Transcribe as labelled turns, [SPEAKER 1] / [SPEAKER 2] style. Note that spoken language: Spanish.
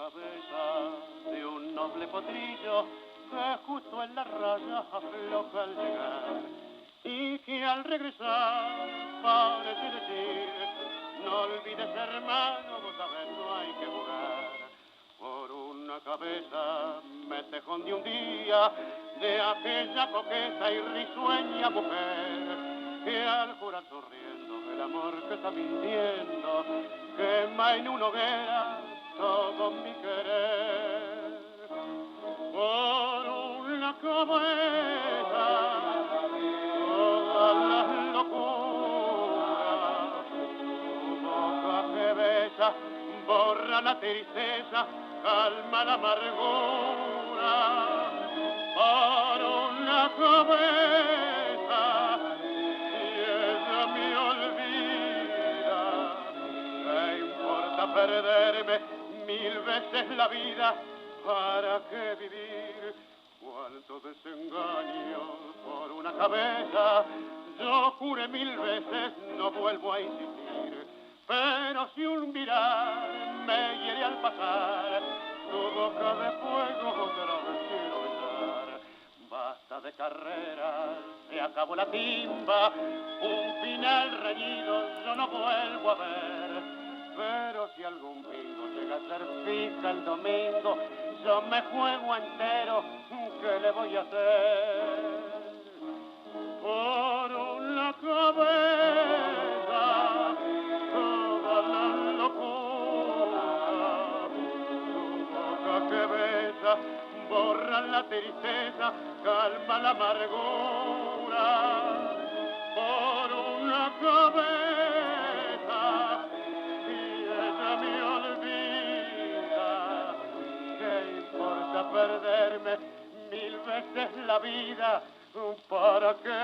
[SPEAKER 1] cabeza de un noble potrillo que justo en la raya afloja al llegar y que al regresar parece decir: no olvides, hermano, vos sabés, no hay que jugar. Por una cabeza me tejón de un día de aquella coqueta y risueña mujer que al jurar sonriendo el amor que está mintiendo quema en una hoguera todo mi querer. Por una cabeza todas las locuras, tu boca que besa borra la tristeza, calma la amargura. Por una cabeza, si ella me olvida, ¿qué importa perderme 1000 veces la vida? ¿Para qué vivir? Cuánto desengaño por una cabeza. Yo juré 1000 veces, no vuelvo a insistir. Pero si un mirar me hiere al pasar, tu boca de fuego otra vez quiero besar. Basta de carreras, se acabó la timba, un final reñido yo no vuelvo a ver. Pero si algún bingo llega a ser fija el domingo, yo me juego entero, ¿qué le voy a hacer? Por una cabeza toda la locura, tu boca que besa borra la tristeza, calma la amargura. Por una cabeza, si ella me olvida, ¿qué importa perderme 1000 veces la vida? ¿Para qué